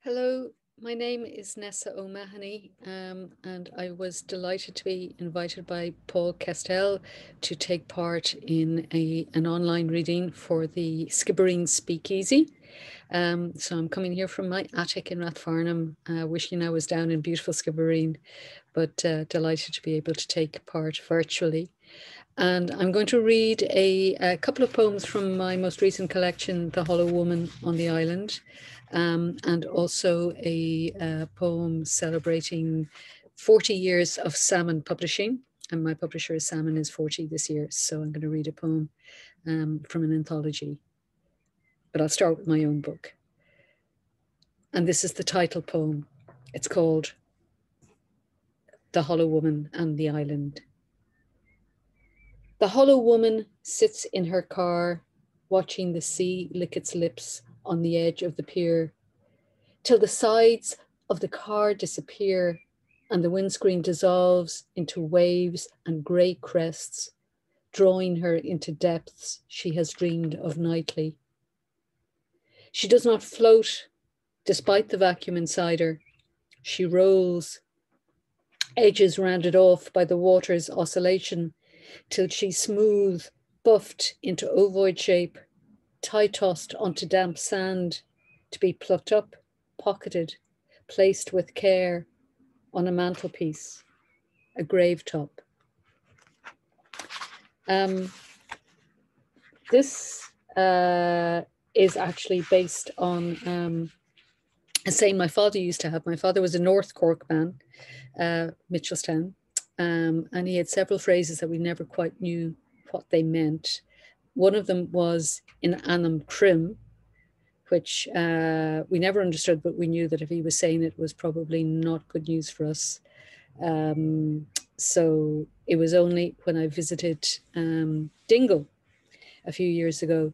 Hello, my name is Nessa O'Mahony, and I was delighted to be invited by Paul Castell to take part in an online reading for the Skibbereen Speakeasy. So I'm coming here from my attic in Rathfarnham, wishing I was down in beautiful Skibbereen, but delighted to be able to take part virtually. And I'm going to read a couple of poems from my most recent collection, The Hollow Woman on the Island, and also a poem celebrating 40 years of Salmon publishing. And my publisher is Salmon is 40 this year. So I'm going to read a poem from an anthology. But I'll start with my own book. And this is the title poem. It's called The Hollow Woman and the Island. The hollow woman sits in her car, watching the sea lick its lips on the edge of the pier, till the sides of the car disappear and the windscreen dissolves into waves and grey crests, drawing her into depths she has dreamed of nightly. She does not float, despite the vacuum inside her. She rolls, edges rounded off by the water's oscillation, till she's smooth, buffed into ovoid shape, tie-tossed onto damp sand, to be plucked up, pocketed, placed with care on a mantelpiece, a grave top. This is actually based on a saying my father used to have. My father was a North Cork man, Mitchelstown, and he had several phrases that we never quite knew what they meant. One of them was in anam crim, which we never understood, but we knew that if he was saying it was probably not good news for us. So it was only when I visited Dingle a few years ago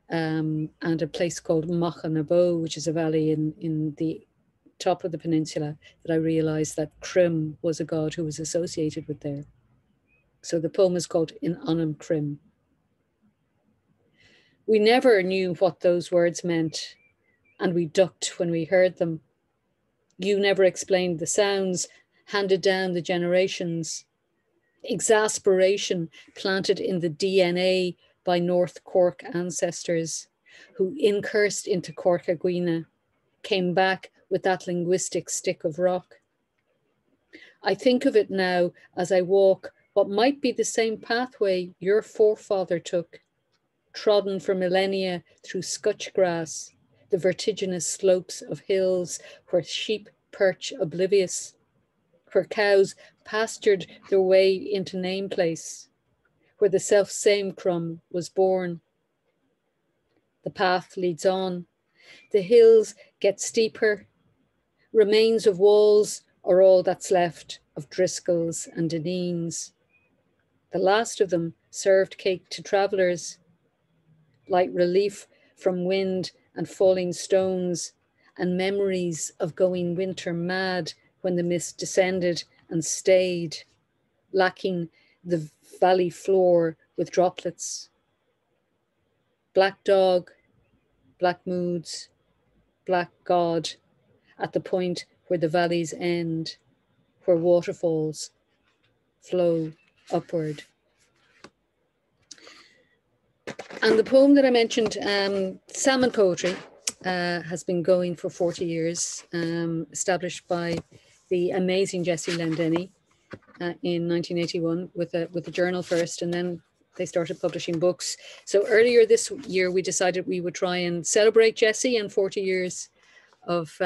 and a place called Machanabo, which is a valley in the top of the peninsula, that I realized that Crim was a god who was associated with there. So the poem is called In Anam Crim. We never knew what those words meant, and we ducked when we heard them. You never explained the sounds handed down the generations. Exasperation planted in the DNA by North Cork ancestors who incursed into Cork Aguina, came back with that linguistic stick of rock. I think of it now as I walk what might be the same pathway your forefather took, trodden for millennia through scutch grass, the vertiginous slopes of hills where sheep perch oblivious, where cows pastured their way into nameplace, where the self-same crumb was born. The path leads on. The hills get steeper. Remains of walls are all that's left of Driscolls and Deneen's. The last of them served cake to travellers, light relief from wind and falling stones, and memories of going winter mad when the mist descended and stayed, lacking the valley floor with droplets. Black dog, black moods, black God, at the point where the valleys end, where waterfalls flow upward. And the poem that I mentioned, Salmon Poetry, has been going for 40 years, established by the amazing Jessie Lendenny in 1981 with a journal first, and then they started publishing books. So earlier this year, we decided we would try and celebrate Jessie and 40 years of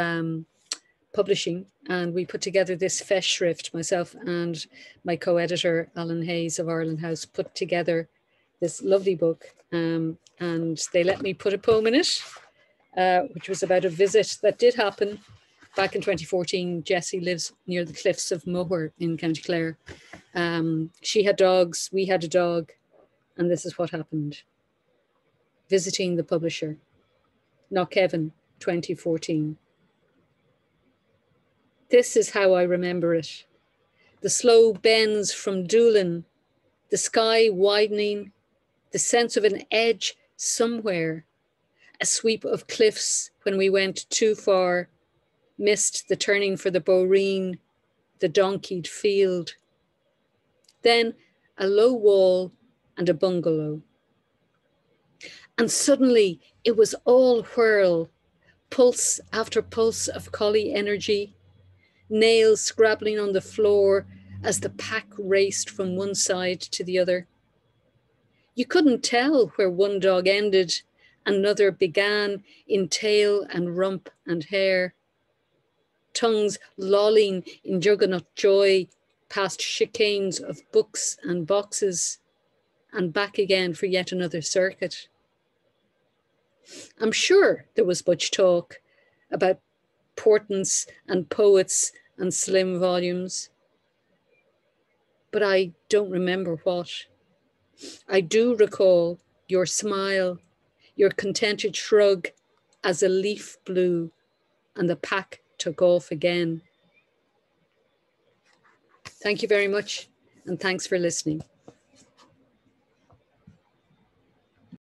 publishing, and we put together this festschrift. Myself and my co-editor Alan Hayes of Ireland House put together this lovely book, and they let me put a poem in it, which was about a visit that did happen back in 2014. Jessie lives near the cliffs of Moher in County Clare. She had dogs, we had a dog, and this is what happened. Visiting the publisher, Knockevin, 2014. This is how I remember it. The slow bends from Doolin, the sky widening, the sense of an edge somewhere, a sweep of cliffs when we went too far, missed the turning for the boreen, the donkeyed field. Then a low wall and a bungalow. And suddenly it was all whirl, pulse after pulse of collie energy, nails scrabbling on the floor as the pack raced from one side to the other. You couldn't tell where one dog ended, another began in tail and rump and hair. Tongues lolling in juggernaut joy past chicanes of books and boxes, and back again for yet another circuit. I'm sure there was much talk about portents and poets and slim volumes, but I don't remember what. I do recall your smile, your contented shrug as a leaf blew and the pack took off again. Thank you very much, and thanks for listening.